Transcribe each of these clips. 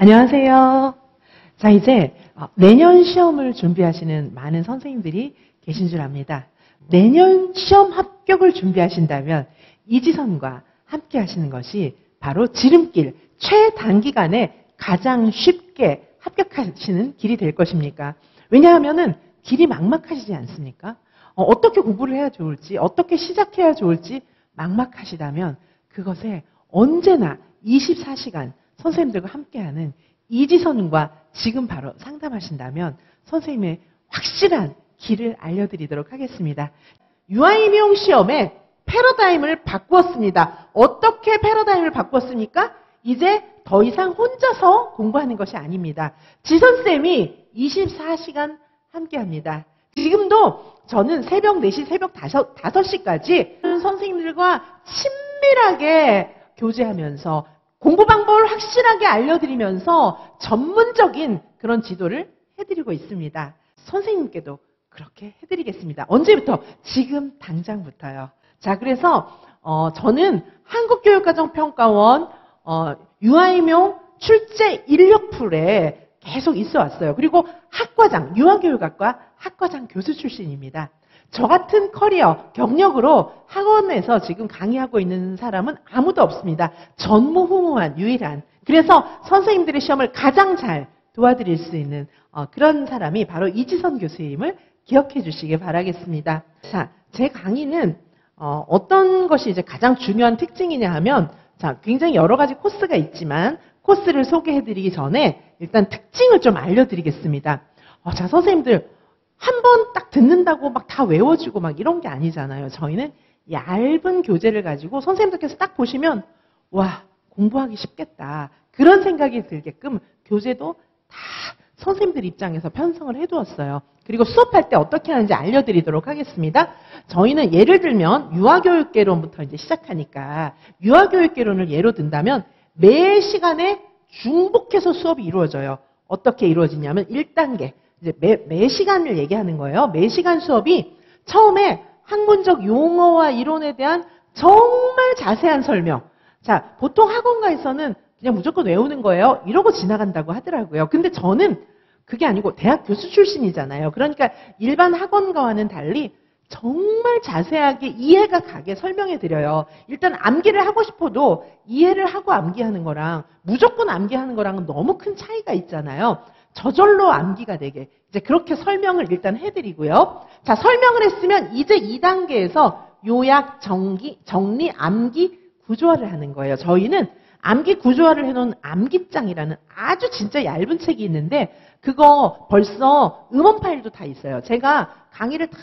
안녕하세요. 자, 이제 내년 시험을 준비하시는 많은 선생님들이 계신 줄 압니다. 내년 시험 합격을 준비하신다면 이지선과 함께 하시는 것이 바로 지름길, 최단기간에 가장 쉽게 합격하시는 길이 될 것입니까? 왜냐하면은 길이 막막하시지 않습니까? 어떻게 공부를 해야 좋을지, 어떻게 시작해야 좋을지 막막하시다면 그것에 언제나 24시간 선생님들과 함께하는 이지선과 지금 바로 상담하신다면 선생님의 확실한 길을 알려드리도록 하겠습니다. 유아임용 시험의 패러다임을 바꾸었습니다. 어떻게 패러다임을 바꾸었습니까? 이제 더 이상 혼자서 공부하는 것이 아닙니다. 지선쌤이 24시간 함께합니다. 지금도 저는 새벽 4시, 새벽 5시까지 선생님들과 친밀하게 교제하면서 공부 방법을 확실하게 알려드리면서 전문적인 그런 지도를 해드리고 있습니다. 선생님께도 그렇게 해드리겠습니다. 언제부터? 지금 당장부터요. 자, 그래서 저는 한국교육과정평가원 유아임용 출제 인력풀에 계속 있어 왔어요. 그리고 학과장, 유아교육학과 학과장 교수 출신입니다. 저 같은 커리어, 경력으로 학원에서 지금 강의하고 있는 사람은 아무도 없습니다. 전무후무한 유일한. 그래서 선생님들의 시험을 가장 잘 도와드릴 수 있는 그런 사람이 바로 이지선 교수님을 기억해 주시기 바라겠습니다. 자, 제 강의는 어떤 것이 이제 가장 중요한 특징이냐 하면, 자, 굉장히 여러 가지 코스가 있지만 코스를 소개해 드리기 전에 일단 특징을 좀 알려드리겠습니다. 자, 선생님들 한 번 딱 듣는다고 막 다 외워지고 막 이런 게 아니잖아요. 저희는 얇은 교재를 가지고 선생님들께서 딱 보시면 와, 공부하기 쉽겠다. 그런 생각이 들게끔 교재도 다 선생님들 입장에서 편성을 해두었어요. 그리고 수업할 때 어떻게 하는지 알려드리도록 하겠습니다. 저희는 예를 들면 유아교육개론부터 이제 시작하니까 유아교육개론을 예로 든다면 매 시간에 중복해서 수업이 이루어져요. 어떻게 이루어지냐면 1단계. 이제 매 시간을 얘기하는 거예요. 매 시간 수업이 처음에 학문적 용어와 이론에 대한 정말 자세한 설명. 자, 보통 학원가에서는 그냥 무조건 외우는 거예요. 이러고 지나간다고 하더라고요. 근데 저는 그게 아니고 대학 교수 출신이잖아요. 그러니까 일반 학원가와는 달리 정말 자세하게 이해가 가게 설명해 드려요. 일단 암기를 하고 싶어도 이해를 하고 암기하는 거랑 무조건 암기하는 거랑은 너무 큰 차이가 있잖아요. 저절로 암기가 되게 이제 그렇게 설명을 일단 해드리고요. 자, 설명을 했으면 이제 2단계에서 요약, 정리, 암기, 구조화를 하는 거예요. 저희는 암기 구조화를 해놓은 암기장이라는 아주 진짜 얇은 책이 있는데 그거 벌써 음원 파일도 다 있어요. 제가 강의를 다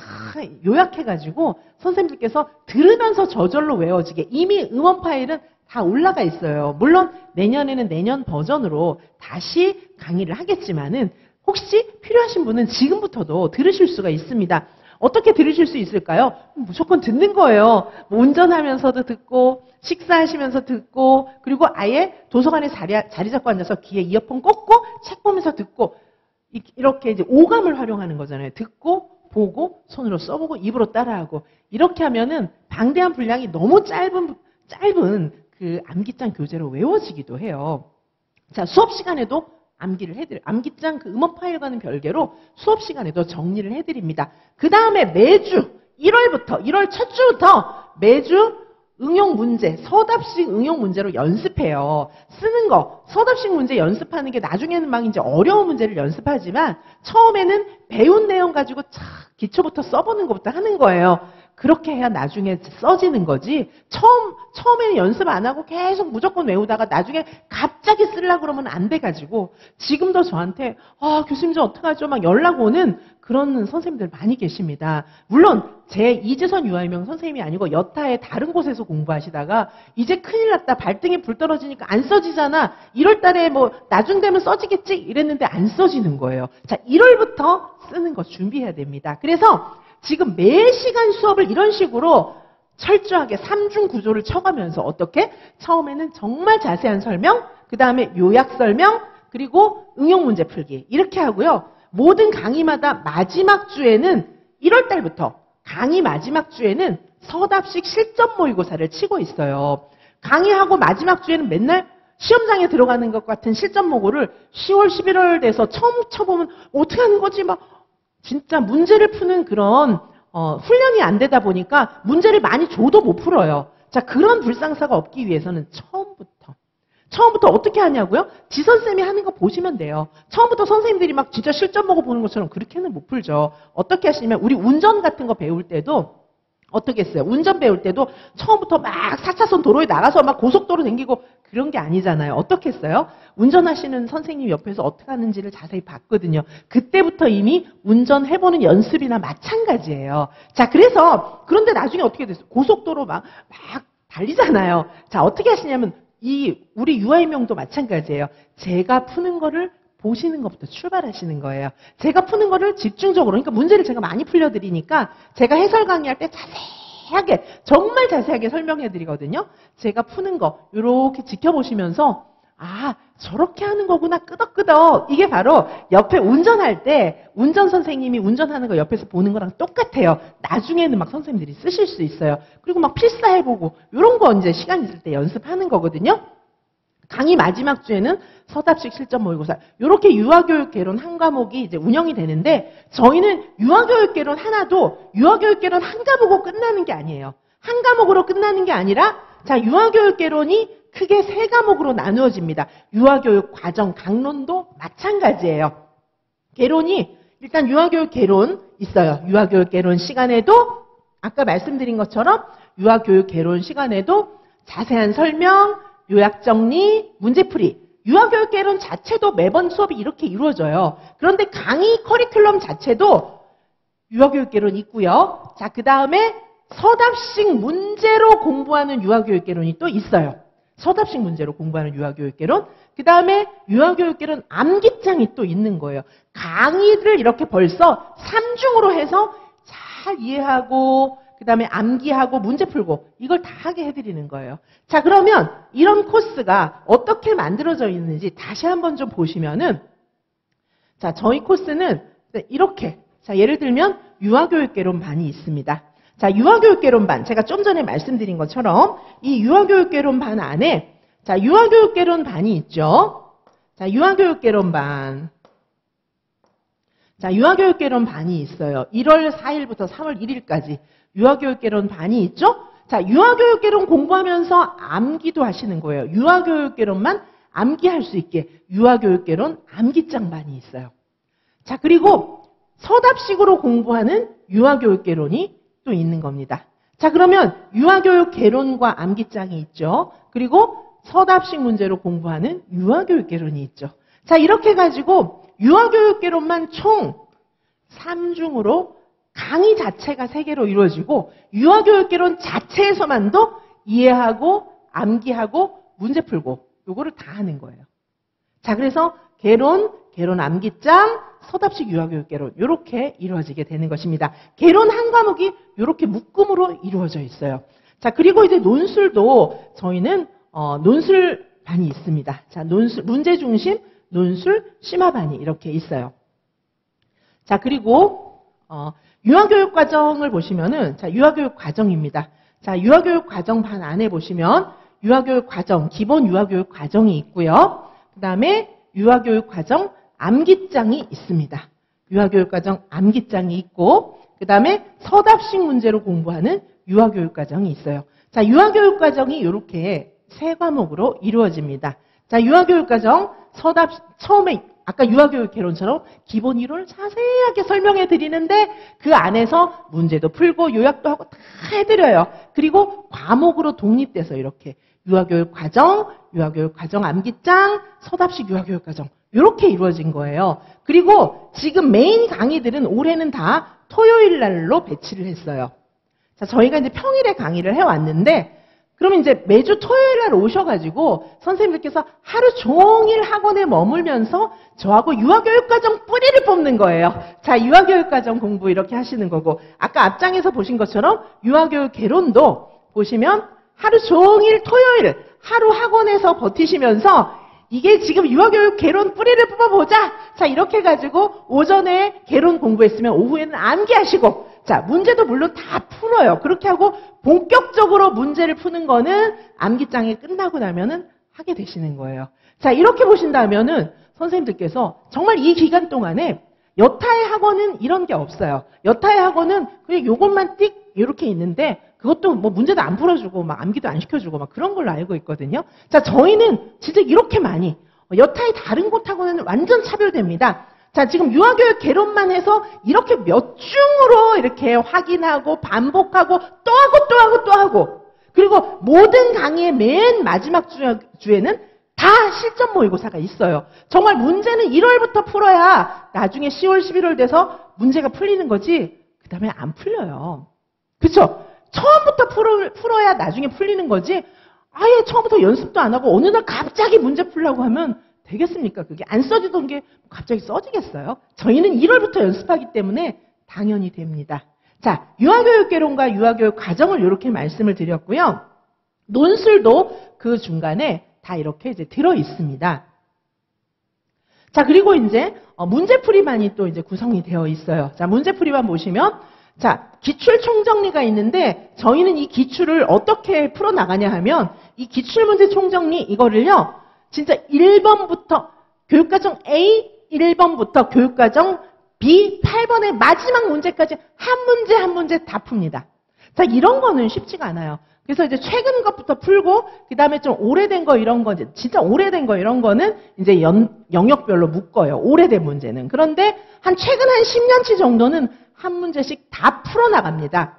요약해가지고 선생님들께서 들으면서 저절로 외워지게 이미 음원 파일은 다 올라가 있어요. 물론 내년에는 내년 버전으로 다시 강의를 하겠지만은 혹시 필요하신 분은 지금부터도 들으실 수가 있습니다. 어떻게 들으실 수 있을까요? 무조건 듣는 거예요. 뭐 운전하면서도 듣고 식사하시면서 듣고 그리고 아예 도서관에 자리 잡고 앉아서 귀에 이어폰 꽂고 책 보면서 듣고 이렇게 이제 오감을 활용하는 거잖아요. 듣고 보고 손으로 써보고 입으로 따라하고 이렇게 하면은 방대한 분량이 너무 짧은 그 암기장 교재로 외워지기도 해요. 자, 수업 시간에도 암기를 해드려요. 암기장 그 음원 파일과는 별개로 수업 시간에도 정리를 해드립니다. 그 다음에 매주 1월 첫 주부터 매주 응용 문제, 서답식 응용 문제로 연습해요. 쓰는 거, 서답식 문제 연습하는 게 나중에는 막 이제 어려운 문제를 연습하지만 처음에는 배운 내용 가지고 착 기초부터 써보는 것부터 하는 거예요. 그렇게 해야 나중에 써지는 거지. 처음에는 연습 안 하고 계속 무조건 외우다가 나중에 갑자기 쓰려고 그러면 안 돼가지고 지금도 저한테 교수님 저 어떡하죠? 막 연락 오는 그런 선생님들 많이 계십니다. 물론 제 이지선 유아임용 선생님이 아니고 여타의 다른 곳에서 공부하시다가 이제 큰일 났다. 발등에 불 떨어지니까 안 써지잖아. 1월 달에 뭐 나중 되면 써지겠지? 이랬는데 안 써지는 거예요. 자, 1월부터 쓰는 거 준비해야 됩니다. 그래서 지금 매 시간 수업을 이런 식으로 철저하게 3중 구조를 쳐가면서 어떻게? 처음에는 정말 자세한 설명, 그 다음에 요약 설명, 그리고 응용 문제 풀기 이렇게 하고요. 모든 강의마다 마지막 주에는 1월 달부터 강의 마지막 주에는 서답식 실전 모의고사를 치고 있어요. 강의하고 마지막 주에는 맨날 시험장에 들어가는 것 같은 실전 모고를 10월, 11월 돼서 처음 쳐보면 어떻게 하는 거지? 막 진짜 문제를 푸는 그런 훈련이 안 되다 보니까 문제를 많이 줘도 못 풀어요. 자, 그런 불상사가 없기 위해서는 처음부터 어떻게 하냐고요? 지선쌤이 하는 거 보시면 돼요. 처음부터 선생님들이 막 진짜 실전 모고 보는 것처럼 그렇게는 못 풀죠. 어떻게 하시냐면 우리 운전 같은 거 배울 때도 어떻게 했어요? 운전 배울 때도 처음부터 막 4차선 도로에 나가서 막 고속도로 다니고 그런 게 아니잖아요. 어떻게 했어요? 운전하시는 선생님 옆에서 어떻게 하는지를 자세히 봤거든요. 그때부터 이미 운전해보는 연습이나 마찬가지예요. 자, 그런데 나중에 어떻게 됐어요? 고속도로 막 달리잖아요. 자, 어떻게 하시냐면 우리 유아인명도 마찬가지예요. 제가 푸는 거를 보시는 것부터 출발하시는 거예요. 제가 푸는 거를 집중적으로, 그러니까 문제를 제가 많이 풀려드리니까 제가 해설 강의할 때 자세하게, 정말 자세하게 설명해 드리거든요. 제가 푸는 거 이렇게 지켜보시면서 아, 저렇게 하는 거구나, 끄덕끄덕. 이게 바로 옆에 운전할 때 운전 선생님이 운전하는 거 옆에서 보는 거랑 똑같아요. 나중에는 막 선생님들이 쓰실 수 있어요. 그리고 막 필사해보고 이런 거 이제 시간 있을 때 연습하는 거거든요. 강의 마지막 주에는 서답식 실전 모의고사. 이렇게 유아교육 개론 한 과목이 이제 운영이 되는데 저희는 유아교육 개론 하나도 유아교육 개론 한 과목으로 끝나는 게 아니에요. 한 과목으로 끝나는 게 아니라 자, 유아교육 개론이 크게 3과목으로 나누어집니다. 유아교육 과정 강론도 마찬가지예요. 개론이 일단 유아교육 개론 있어요. 유아교육 개론 시간에도 아까 말씀드린 것처럼 유아교육 개론 시간에도 자세한 설명, 요약 정리, 문제풀이. 유아교육 개론 자체도 매번 수업이 이렇게 이루어져요. 그런데 강의 커리큘럼 자체도 유아교육 개론 있고요. 자, 그 다음에 서답식 문제로 공부하는 유아교육 개론이 또 있어요. 서답식 문제로 공부하는 유아교육 개론. 그 다음에 유아교육 개론 암기장이 또 있는 거예요. 강의를 이렇게 벌써 3중으로 해서 잘 이해하고 그 다음에 암기하고 문제 풀고 이걸 다 하게 해드리는 거예요. 자, 그러면 이런 코스가 어떻게 만들어져 있는지 다시 한번 좀 보시면은 자, 저희 코스는 이렇게 자, 예를 들면 유아교육개론 반이 있습니다. 자, 유아교육개론 반 제가 좀 전에 말씀드린 것처럼 이 유아교육개론 반 안에 자, 유아교육개론 반이 있죠. 자, 유아교육개론 반 자, 유아교육개론 반이 있어요. 1월 4일부터 3월 1일까지 유아교육개론 반이 있죠? 자, 유아교육개론 공부하면서 암기도 하시는 거예요. 유아교육개론만 암기할 수 있게 유아교육개론 암기장 반이 있어요. 자, 그리고 서답식으로 공부하는 유아교육개론이 또 있는 겁니다. 자, 그러면 유아교육개론과 암기장이 있죠. 그리고 서답식 문제로 공부하는 유아교육개론이 있죠. 자, 이렇게 가지고 유아교육개론만 총 3중으로 강의 자체가 3개로 이루어지고 유아교육개론 자체에서만도 이해하고 암기하고 문제 풀고 요거를 다 하는 거예요. 자, 그래서 개론 암기장, 서답식 유아교육개론 이렇게 이루어지게 되는 것입니다. 개론 한 과목이 이렇게 묶음으로 이루어져 있어요. 자, 그리고 이제 논술도 저희는 논술 반이 있습니다. 자, 논술 문제 중심 논술 심화반이 이렇게 있어요. 자, 그리고 유아교육 과정을 보시면은 자, 유아교육 과정입니다. 자, 유아교육 과정 반 안에 보시면 유아교육 과정, 기본 유아교육 과정이 있고요. 그다음에 유아교육 과정 암기장이 있습니다. 유아교육 과정 암기장이 있고 그다음에 서답식 문제로 공부하는 유아교육 과정이 있어요. 자, 유아교육 과정이 이렇게 3과목으로 이루어집니다. 자, 유아교육 과정 서답 처음에 아까 유아교육 개론처럼 기본 이론을 자세하게 설명해 드리는데 그 안에서 문제도 풀고 요약도 하고 다 해드려요. 그리고 과목으로 독립돼서 이렇게 유아교육 과정 암기장, 서답식 유아교육 과정 이렇게 이루어진 거예요. 그리고 지금 메인 강의들은 올해는 다 토요일 날로 배치를 했어요. 자, 저희가 이제 평일에 강의를 해왔는데 그러면 이제 매주 토요일 날 오셔가지고 선생님들께서 하루 종일 학원에 머물면서 저하고 유아교육과정 뿌리를 뽑는 거예요. 자, 유아교육과정 공부 이렇게 하시는 거고 아까 앞장에서 보신 것처럼 유아교육 개론도 보시면 하루 종일 토요일 하루 학원에서 버티시면서 이게 지금 유아교육 개론 뿌리를 뽑아보자. 자, 이렇게 해가지고 오전에 개론 공부했으면 오후에는 암기하시고 자, 문제도 물론 다 풀어요. 그렇게 하고 본격적으로 문제를 푸는 거는 암기장이 끝나고 나면은 하게 되시는 거예요. 자, 이렇게 보신다면은 선생님들께서 정말 이 기간 동안에 여타의 학원은 이런 게 없어요. 여타의 학원은 그냥 요것만 띡 이렇게 있는데 그것도 뭐 문제도 안 풀어주고 막 암기도 안 시켜주고 막 그런 걸로 알고 있거든요. 자, 저희는 진짜 이렇게 많이 여타의 다른 곳하고는 완전 차별됩니다. 자, 지금 유아교육 개론만 해서 이렇게 몇 중으로 이렇게 확인하고 반복하고 또 하고 또 하고 또 하고 그리고 모든 강의의 맨 마지막 주에는 다 실전 모의고사가 있어요. 정말 문제는 1월부터 풀어야 나중에 10월, 11월 돼서 문제가 풀리는 거지 그 다음에 안 풀려요. 그렇죠? 처음부터 풀어야 나중에 풀리는 거지 아예 처음부터 연습도 안 하고 어느 날 갑자기 문제 풀려고 하면 되겠습니까? 그게 안 써지던 게 갑자기 써지겠어요? 저희는 1월부터 연습하기 때문에 당연히 됩니다. 자, 유아교육개론과 유아교육 과정을 이렇게 말씀을 드렸고요. 논술도 그 중간에 다 이렇게 이제 들어 있습니다. 자, 그리고 이제 문제풀이반이 또 이제 구성이 되어 있어요. 자, 문제풀이반 보시면 자, 기출 총정리가 있는데 저희는 이 기출을 어떻게 풀어 나가냐 하면 이 기출 문제 총정리 이거를요. 진짜 1번부터 교육과정 A 1번부터 교육과정 B 8번의 마지막 문제까지 한 문제 한 문제 다 풉니다. 자, 이런 거는 쉽지가 않아요. 그래서 이제 최근 것부터 풀고 그다음에 좀 오래된 거 이런 거 진짜 오래된 거 이런 거는 이제 영역별로 묶어요. 오래된 문제는. 그런데 최근 한 10년치 정도는 한 문제씩 다 풀어 나갑니다.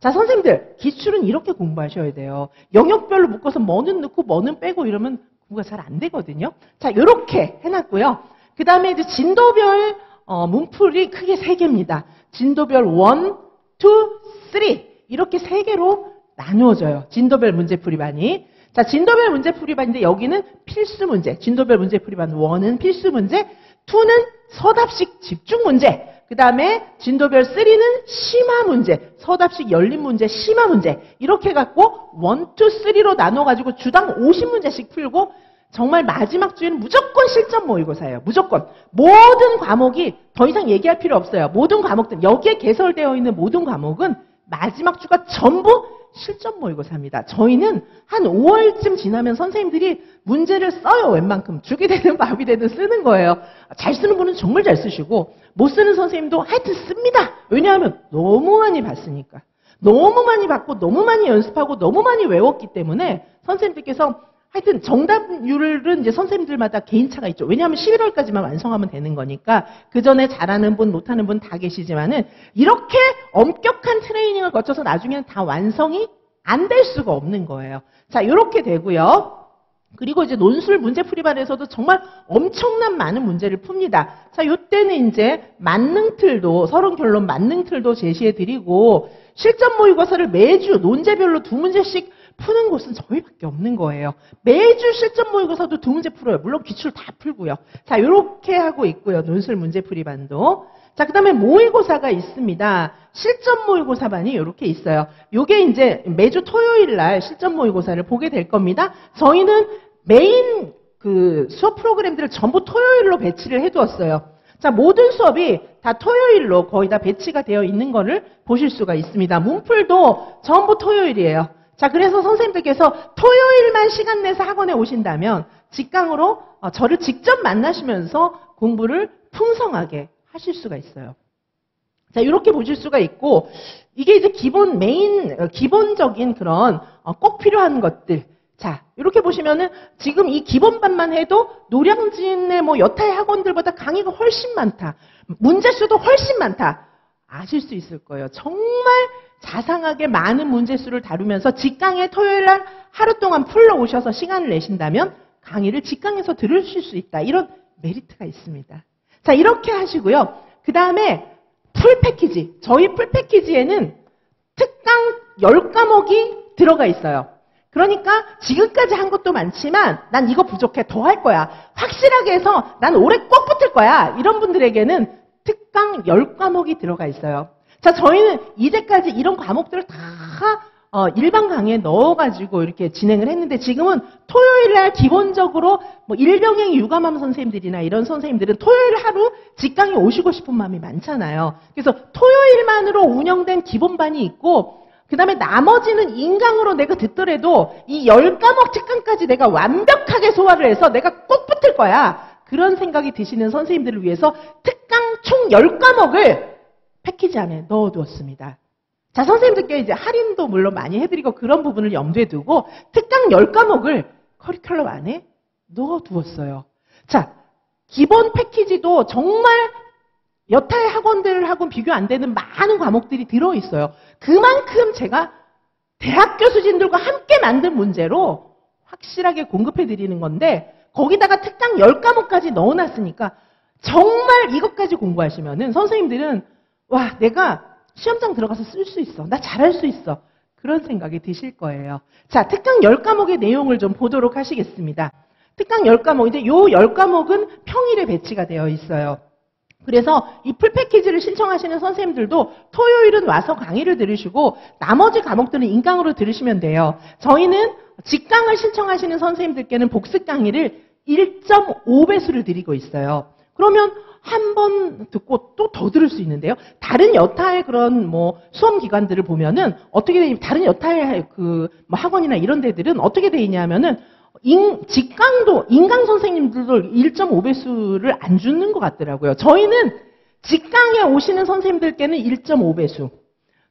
자, 선생님들 기출은 이렇게 공부하셔야 돼요. 영역별로 묶어서 뭐는 넣고 뭐는 빼고 이러면 공부가 잘 안 되거든요. 자, 이렇게 해놨고요. 그 다음에 이제 진도별 문풀이 크게 3개입니다. 진도별 1, 2, 3 이렇게 3개로 나누어져요. 진도별 문제풀이반이. 자, 진도별 문제풀이반인데 여기는 필수 문제. 진도별 문제풀이반 1은 필수 문제, 2는 서답식 집중 문제. 그 다음에 진도별 3는 심화 문제, 서답식 열린 문제, 심화 문제 이렇게 해갖고 1, 2, 3로 나눠가지고 주당 50문제씩 풀고 정말 마지막 주에는 무조건 실전 모의고사예요. 무조건. 모든 과목이 더 이상 얘기할 필요 없어요. 모든 과목들, 여기에 개설되어 있는 모든 과목은 마지막 주가 전부 실전 모의고사입니다. 저희는 한 5월쯤 지나면 선생님들이 문제를 써요. 웬만큼. 죽이 되든 밥이 되든 쓰는 거예요. 잘 쓰는 분은 정말 잘 쓰시고 못 쓰는 선생님도 하여튼 씁니다. 왜냐하면 너무 많이 봤으니까. 너무 많이 봤고 너무 많이 연습하고 너무 많이 외웠기 때문에 선생님들께서 하여튼 정답률은 이제 선생님들마다 개인차가 있죠. 왜냐하면 11월까지만 완성하면 되는 거니까 그 전에 잘하는 분 못하는 분 다 계시지만은 이렇게 엄격한 트레이닝을 거쳐서 나중에는 다 완성이 안 될 수가 없는 거예요. 자, 이렇게 되고요. 그리고 이제 논술 문제풀이반에서도 정말 엄청난 많은 문제를 풉니다. 자, 요때는 이제 만능틀도 서론 결론 만능틀도 제시해 드리고 실전 모의고사를 매주 논제별로 2문제씩 푸는 곳은 저희밖에 없는 거예요. 매주 실전 모의고사도 2문제 풀어요. 물론 기출 다 풀고요. 자, 이렇게 하고 있고요. 논술 문제풀이반도. 자, 그 다음에 모의고사가 있습니다. 실전 모의고사반이 이렇게 있어요. 요게 이제 매주 토요일 날 실전 모의고사를 보게 될 겁니다. 저희는 메인 그 수업 프로그램들을 전부 토요일로 배치를 해두었어요. 자, 모든 수업이 다 토요일로 거의 다 배치가 되어 있는 거를 보실 수가 있습니다. 문풀도 전부 토요일이에요. 자, 그래서 선생님들께서 토요일만 시간 내서 학원에 오신다면 직강으로 저를 직접 만나시면서 공부를 풍성하게 하실 수가 있어요. 자, 이렇게 보실 수가 있고 이게 이제 기본적인 그런 꼭 필요한 것들. 자, 이렇게 보시면은 지금 이 기본반만 해도 노량진의 뭐 여타의 학원들보다 강의가 훨씬 많다. 문제수도 훨씬 많다. 아실 수 있을 거예요. 정말 자상하게 많은 문제수를 다루면서 직강에 토요일 날 하루 동안 풀러 오셔서 시간을 내신다면 강의를 직강에서 들으실 수 있다. 이런 메리트가 있습니다. 자, 이렇게 하시고요. 그 다음에 풀 패키지. 저희 풀 패키지에는 특강 10과목이 들어가 있어요. 그러니까 지금까지 한 것도 많지만 난 이거 부족해. 더 할 거야. 확실하게 해서 난 올해 꼭 붙을 거야. 이런 분들에게는 특강 10과목이 들어가 있어요. 자, 저희는 이제까지 이런 과목들을 다 일반 강의에 넣어가지고 이렇게 진행을 했는데 지금은 토요일 날 기본적으로 뭐 일병행 유감함 선생님들이나 이런 선생님들은 토요일 하루 직강에 오시고 싶은 마음이 많잖아요. 그래서 토요일만으로 운영된 기본반이 있고 그 다음에 나머지는 인강으로 내가 듣더라도 이 10과목 특강까지 내가 완벽하게 소화를 해서 내가 꼭 붙을 거야. 그런 생각이 드시는 선생님들을 위해서 특강 총 10과목을 패키지 안에 넣어두었습니다. 자, 선생님들께 이제 할인도 물론 많이 해드리고 그런 부분을 염두에 두고 특강 10과목을 커리큘럼 안에 넣어두었어요. 자, 기본 패키지도 정말 여타의 학원들하고는 비교 안 되는 많은 과목들이 들어있어요. 그만큼 제가 대학 교수진들과 함께 만든 문제로 확실하게 공급해드리는 건데 거기다가 특강 10과목까지 넣어놨으니까 정말 이것까지 공부하시면은 선생님들은 와, 내가 시험장 들어가서 쓸 수 있어. 나 잘할 수 있어. 그런 생각이 드실 거예요. 자, 특강 10과목의 내용을 좀 보도록 하시겠습니다. 특강 10과목, 이제 요 10과목은 평일에 배치가 되어 있어요. 그래서 이 풀패키지를 신청하시는 선생님들도 토요일은 와서 강의를 들으시고 나머지 과목들은 인강으로 들으시면 돼요. 저희는 직강을 신청하시는 선생님들께는 복습 강의를 1.5배수를 드리고 있어요. 그러면 한 번 듣고 또 더 들을 수 있는데요. 다른 여타의 그런 뭐 수험 기관들을 보면은 어떻게 되냐면 다른 여타의 그 뭐 학원이나 이런 데들은 어떻게 돼 있냐면은 직강도 인강 선생님들도 1.5배수를 안 주는 것 같더라고요. 저희는 직강에 오시는 선생님들께는 1.5배수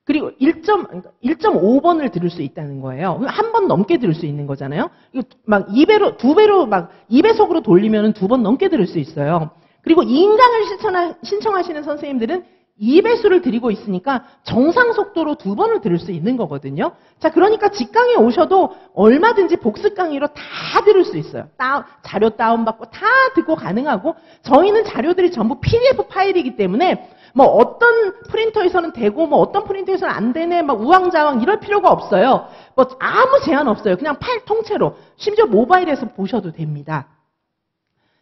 그리고 1.5번을 들을 수 있다는 거예요. 한 번 넘게 들을 수 있는 거잖아요. 이거 막 2배로 2배로 막 2배속으로 돌리면은 2번 넘게 들을 수 있어요. 그리고 인강을 신청하시는 선생님들은 2배수를 드리고 있으니까 정상 속도로 2번을 들을 수 있는 거거든요. 자, 그러니까 직강에 오셔도 얼마든지 복습 강의로 다 들을 수 있어요. 자료 다운받고 다 듣고 가능하고 저희는 자료들이 전부 PDF 파일이기 때문에 뭐 어떤 프린터에서는 되고 뭐 어떤 프린터에서는 안 되네 막 우왕좌왕 이럴 필요가 없어요. 뭐 아무 제한 없어요. 그냥 파일 통째로 심지어 모바일에서 보셔도 됩니다.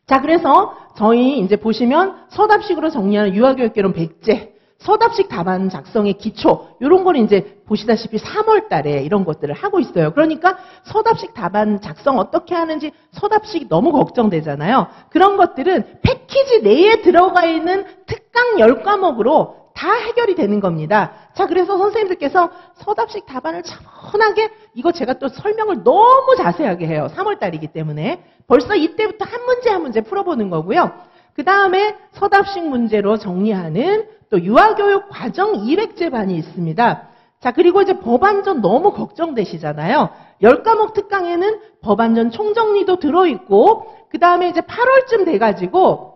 자, 그래서 저희 이제 보시면 서답식으로 정리하는 유아교육개론 100제, 서답식 답안 작성의 기초, 이런 걸 이제 보시다시피 3월 달에 이런 것들을 하고 있어요. 그러니까 서답식 답안 작성 어떻게 하는지 서답식이 너무 걱정되잖아요. 그런 것들은 패키지 내에 들어가 있는 특강 10과목으로 다 해결이 되는 겁니다. 자, 그래서 선생님들께서 서답식 답안을 차분하게 이거 제가 또 설명을 너무 자세하게 해요. 3월 달이기 때문에. 벌써 이때부터 한 문제 한 문제 풀어보는 거고요. 그 다음에 서답식 문제로 정리하는 또 유아교육 과정 200제 반이 있습니다. 자, 그리고 이제 법안전 너무 걱정되시잖아요. 10과목 특강에는 법안전 총정리도 들어있고 그 다음에 이제 8월쯤 돼가지고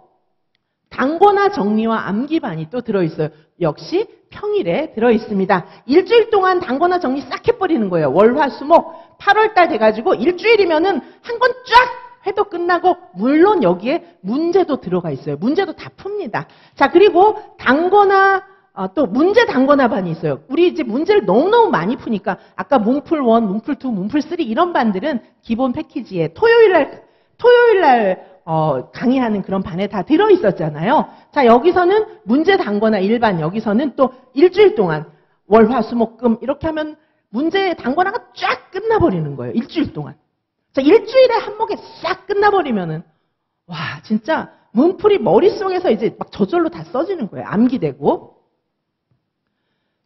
단권화 정리와 암기반이 또 들어있어요. 역시 평일에 들어있습니다. 일주일 동안 단권화 정리 싹 해버리는 거예요. 월, 화, 수, 목 8월달 돼가지고 일주일이면은 한 권 쫙 해도 끝나고 물론 여기에 문제도 들어가 있어요. 문제도 다 풉니다. 자, 그리고 단권화 또 문제 단권화반이 있어요. 우리 이제 문제를 너무너무 많이 푸니까 아까 문풀 1, 문풀 2, 문풀 3 이런 반들은 기본 패키지에 토요일날 강의하는 그런 반에 다 들어있었잖아요. 자, 여기서는 문제 단권화 일반 여기서는 또 일주일 동안 월, 화, 수, 목, 금 이렇게 하면 문제 단권화가 쫙 끝나버리는 거예요. 일주일 동안. 자, 일주일에 한 목에 싹 끝나버리면은 와, 진짜 문풀이 머릿속에서 이제 막 저절로 다 써지는 거예요. 암기되고.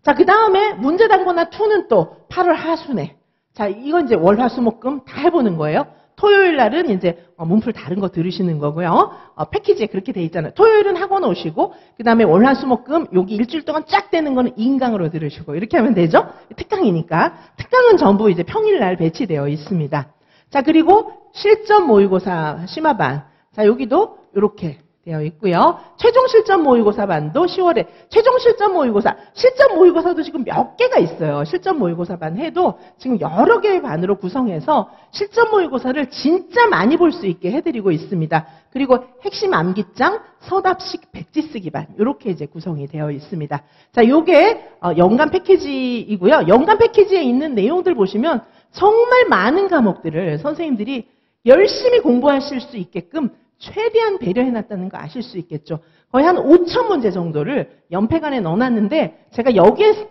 자, 그 다음에 문제 단권화 2는 또 8월 하순에. 자, 이건 이제 월, 화, 수, 목, 금 다 해보는 거예요. 토요일 날은 이제 문풀 다른 거 들으시는 거고요. 패키지에 그렇게 돼 있잖아요. 토요일은 학원 오시고 그 다음에 월, 화, 수, 목, 금 여기 일주일 동안 쫙 되는 거는 인강으로 들으시고 이렇게 하면 되죠. 특강이니까. 특강은 전부 이제 평일 날 배치되어 있습니다. 자, 그리고 실전 모의고사 심화반. 자, 여기도 이렇게 되어 있고요. 최종 실전 모의고사 반도 10월에 최종 실전 모의고사, 실전 모의고사도 지금 몇 개가 있어요. 실전 모의고사 반 해도 지금 여러 개의 반으로 구성해서 실전 모의고사를 진짜 많이 볼 수 있게 해드리고 있습니다. 그리고 핵심 암기장, 서답식 백지 쓰기 반 이렇게 이제 구성이 되어 있습니다. 자, 요게 연간 패키지이고요. 연간 패키지에 있는 내용들 보시면 정말 많은 과목들을 선생님들이 열심히 공부하실 수 있게끔 최대한 배려해놨다는 거 아실 수 있겠죠. 거의 한 5,000문제 정도를 연패간에 넣어놨는데 제가 여기에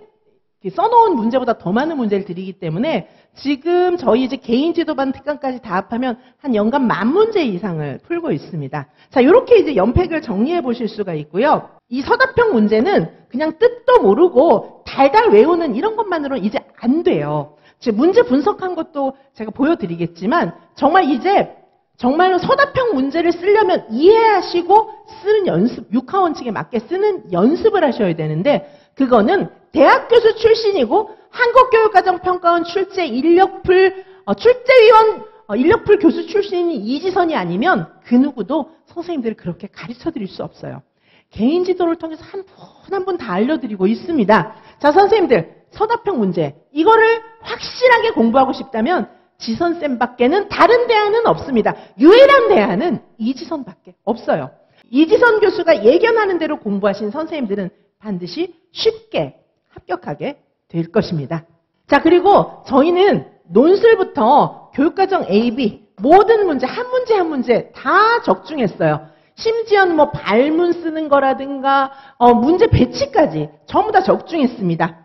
써놓은 문제보다 더 많은 문제를 드리기 때문에 지금 저희 이제 개인 지도반 특강까지 다 합하면 한 연간 10,000문제 이상을 풀고 있습니다. 자, 이렇게 이제 연팩을 정리해 보실 수가 있고요. 이 서답형 문제는 그냥 뜻도 모르고 달달 외우는 이런 것만으로 이제 안 돼요. 문제 분석한 것도 제가 보여드리겠지만 정말 이제 정말로 서답형 문제를 쓰려면 이해하시고 쓰는 연습, 6하 원칙에 맞게 쓰는 연습을 하셔야 되는데 그거는 대학 교수 출신이고 한국교육과정평가원 출제 인력풀 출제위원 인력풀 교수 출신이 이지선이 아니면 그 누구도 선생님들을 그렇게 가르쳐 드릴 수 없어요. 개인 지도를 통해서 한 분 다 알려드리고 있습니다. 자, 선생님들 서답형 문제 이거를 확실하게 공부하고 싶다면 지선쌤밖에는 다른 대안은 없습니다. 유일한 대안은 이지선밖에 없어요. 이지선 교수가 예견하는 대로 공부하신 선생님들은 반드시 쉽게 합격하게 될 것입니다. 자, 그리고 저희는 논술부터 교육과정 A, B 모든 문제 한 문제 다 적중했어요. 심지어는 뭐 발문 쓰는 거라든가 문제 배치까지 전부 다 적중했습니다.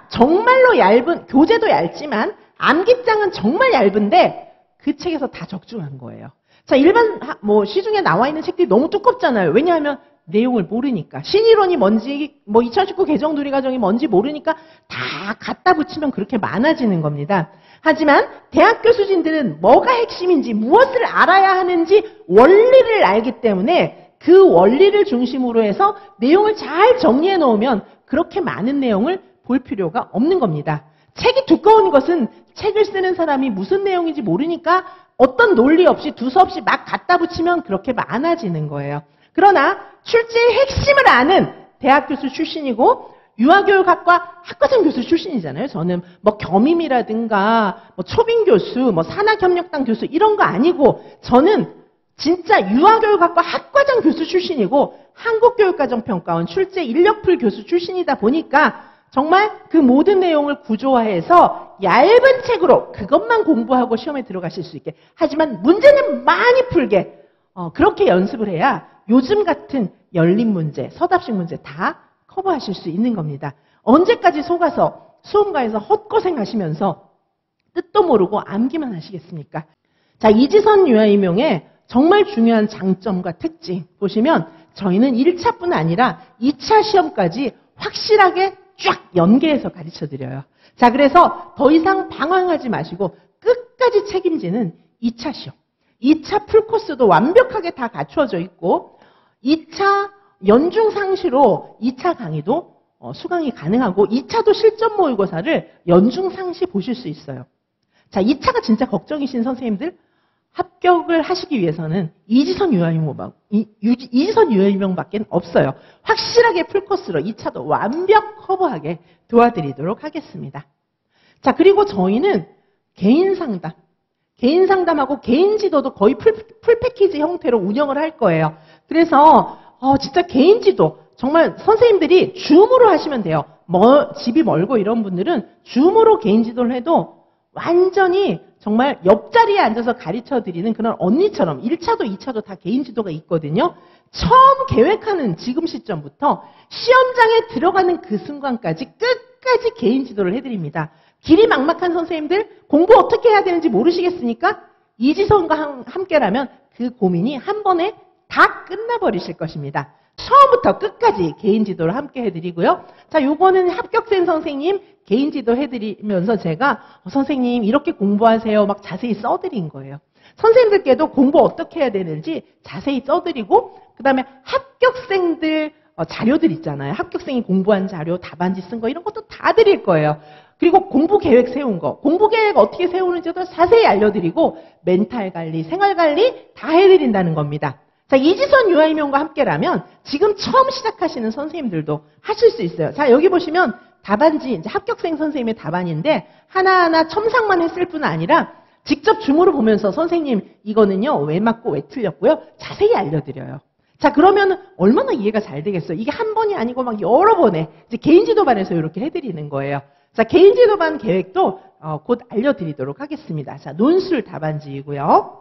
정말로 얇은 교재도 얇지만 암기장은 정말 얇은데 그 책에서 다 적중한 거예요. 자, 일반 시중에 나와 있는 책들이 너무 두껍잖아요. 왜냐하면 내용을 모르니까. 신이론이 뭔지, 2019 개정 누리과정이 뭔지 모르니까 다 갖다 붙이면 그렇게 많아지는 겁니다. 하지만 대학 교수진들은 뭐가 핵심인지, 무엇을 알아야 하는지 원리를 알기 때문에 그 원리를 중심으로 해서 내용을 잘 정리해 놓으면 그렇게 많은 내용을 볼 필요가 없는 겁니다. 책이 두꺼운 것은 책을 쓰는 사람이 무슨 내용인지 모르니까 어떤 논리 없이 두서 없이 막 갖다 붙이면 그렇게 많아지는 거예요. 그러나 출제의 핵심을 아는 대학 교수 출신이고 유아교육학과 학과장 교수 출신이잖아요. 저는 겸임이라든가 초빙 교수, 산학협력단 교수 이런 거 아니고 저는 진짜 유아교육학과 학과장 교수 출신이고 한국교육과정평가원 출제 인력풀 교수 출신이다 보니까 정말 그 모든 내용을 구조화해서 얇은 책으로 그것만 공부하고 시험에 들어가실 수 있게 하지만 문제는 많이 풀게 그렇게 연습을 해야 요즘 같은 열린 문제, 서답식 문제 다 커버하실 수 있는 겁니다. 언제까지 속아서 수험가에서 헛고생하시면서 뜻도 모르고 암기만 하시겠습니까? 자, 이지선 유아임용의 정말 중요한 장점과 특징 보시면 저희는 1차뿐 아니라 2차 시험까지 확실하게 쫙 연계해서 가르쳐드려요. 자, 그래서 더 이상 방황하지 마시고 끝까지 책임지는 2차 시험. 2차 풀코스도 완벽하게 다 갖추어져 있고 2차 연중상시로 2차 강의도 수강이 가능하고 2차도 실전 모의고사를 연중상시 보실 수 있어요. 자, 2차가 진짜 걱정이신 선생님들 합격을 하시기 위해서는 이지선 유아임용밖에 없어요. 확실하게 풀코스로 2차도 완벽 커버하게 도와드리도록 하겠습니다. 자, 그리고 저희는 개인 상담하고 개인 지도도 거의 풀 패키지 형태로 운영을 할 거예요. 그래서 진짜 개인 지도 정말 선생님들이 줌으로 하시면 돼요. 집이 멀고 이런 분들은 줌으로 개인 지도를 해도 완전히 정말 옆자리에 앉아서 가르쳐드리는 그런 언니처럼 1차도 2차도 다 개인 지도가 있거든요. 처음 계획하는 지금 시점부터 시험장에 들어가는 그 순간까지 끝까지 개인 지도를 해드립니다. 길이 막막한 선생님들 공부 어떻게 해야 되는지 모르시겠습니까? 이지선과 함께라면 그 고민이 한 번에 다 끝나버리실 것입니다. 처음부터 끝까지 개인 지도를 함께 해드리고요. 자, 요거는 합격생 선생님 개인 지도 해드리면서 제가 선생님 이렇게 공부하세요 막 자세히 써드린 거예요. 선생님들께도 공부 어떻게 해야 되는지 자세히 써드리고 그 다음에 합격생들 자료들 있잖아요. 합격생이 공부한 자료, 답안지 쓴 거 이런 것도 다 드릴 거예요. 그리고 공부 계획 세운 거, 공부 계획 어떻게 세우는지도 자세히 알려드리고 멘탈 관리, 생활 관리 다 해드린다는 겁니다. 자, 이지선 유아임용과 함께라면 지금 처음 시작하시는 선생님들도 하실 수 있어요. 자, 여기 보시면 답안지, 이제 합격생 선생님의 답안인데 하나하나 첨삭만 했을 뿐 아니라 직접 줌으로 보면서 선생님 이거는요 왜 맞고 왜 틀렸고요 자세히 알려드려요. 자, 그러면 얼마나 이해가 잘 되겠어요. 이게 한 번이 아니고 막 여러 번에 이제 개인지도반에서 이렇게 해드리는 거예요. 자, 개인지도반 계획도 곧 알려드리도록 하겠습니다. 자, 논술 답안지이고요.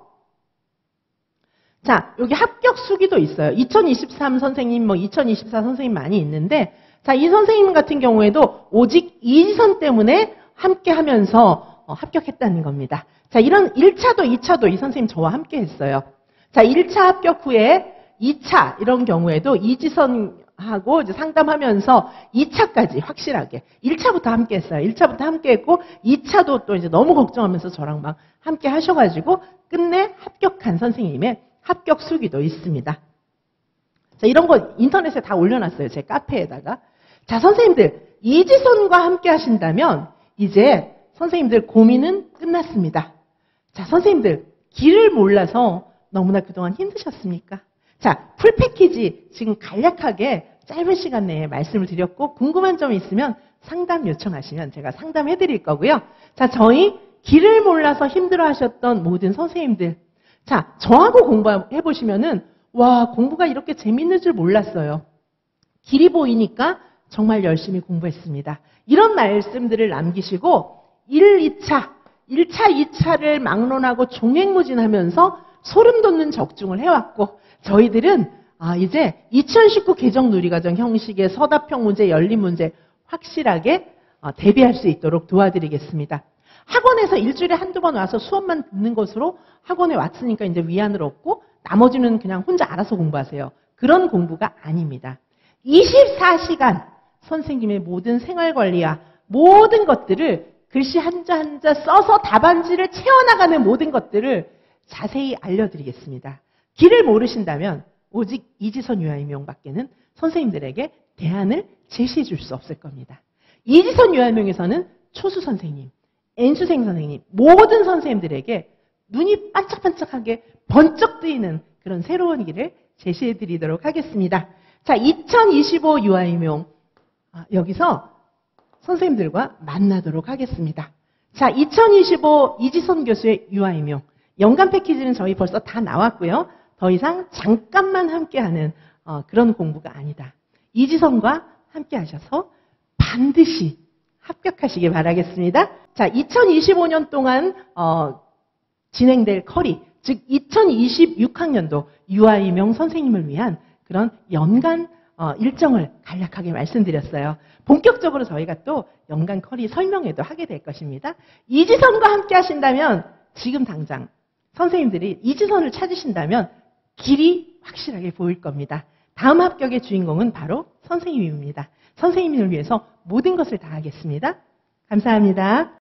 자, 여기 합격 수기도 있어요. 2023 선생님, 2024 선생님 많이 있는데, 자, 이 선생님 같은 경우에도 오직 이지선 때문에 함께 하면서 합격했다는 겁니다. 자, 이런 1차도 2차도 이 선생님 저와 함께 했어요. 자, 1차 합격 후에 2차 이런 경우에도 이지선 하고 이제 상담하면서 2차까지 확실하게 1차부터 함께 했어요. 1차부터 함께 했고 2차도 또 이제 너무 걱정하면서 저랑 막 함께 하셔가지고 끝내 합격한 선생님의 합격 수기도 있습니다. 자, 이런 거 인터넷에 다 올려놨어요. 제 카페에다가. 자, 선생님들 이지선과 함께 하신다면 이제 선생님들 고민은 끝났습니다. 자, 선생님들 길을 몰라서 너무나 그동안 힘드셨습니까? 자, 풀패키지 지금 간략하게 짧은 시간 내에 말씀을 드렸고 궁금한 점이 있으면 상담 요청하시면 제가 상담해 드릴 거고요. 자, 저희 길을 몰라서 힘들어하셨던 모든 선생님들, 자, 저하고 공부해 보시면은 와, 공부가 이렇게 재밌는 줄 몰랐어요. 길이 보이니까 정말 열심히 공부했습니다. 이런 말씀들을 남기시고 1, 2차를 막론하고 종횡무진하면서 소름 돋는 적중을 해왔고 저희들은 이제 2019 개정 누리과정 형식의 서답형 문제, 열린 문제 확실하게 대비할 수 있도록 도와드리겠습니다. 학원에서 일주일에 한두 번 와서 수업만 듣는 것으로 학원에 왔으니까 이제 위안을 얻고 나머지는 그냥 혼자 알아서 공부하세요. 그런 공부가 아닙니다. 24시간 선생님의 모든 생활관리와 모든 것들을 글씨 한자 한자 써서 답안지를 채워나가는 모든 것들을 자세히 알려드리겠습니다. 길을 모르신다면 오직 이지선 유아임용밖에는 선생님들에게 대안을 제시해 줄 수 없을 겁니다. 이지선 유아임용에서는 초수 선생님, N수생 선생님, 모든 선생님들에게 눈이 반짝반짝하게 번쩍 뜨이는 그런 새로운 길을 제시해 드리도록 하겠습니다. 자, 2025 유아임용 여기서 선생님들과 만나도록 하겠습니다. 자, 2025 이지선 교수의 유아임용 연간 패키지는 저희 벌써 다 나왔고요. 더 이상 잠깐만 함께하는 그런 공부가 아니다. 이지선과 함께 하셔서 반드시 합격하시길 바라겠습니다. 자, 2025년 동안 진행될 커리, 즉 2026학년도 유아임용 선생님을 위한 그런 연간 일정을 간략하게 말씀드렸어요. 본격적으로 저희가 또 연간 커리 설명회도 하게 될 것입니다. 이지선과 함께 하신다면 지금 당장 선생님들이 이지선을 찾으신다면 길이 확실하게 보일 겁니다. 다음 합격의 주인공은 바로 선생님입니다. 선생님을 위해서 모든 것을 다하겠습니다. 감사합니다.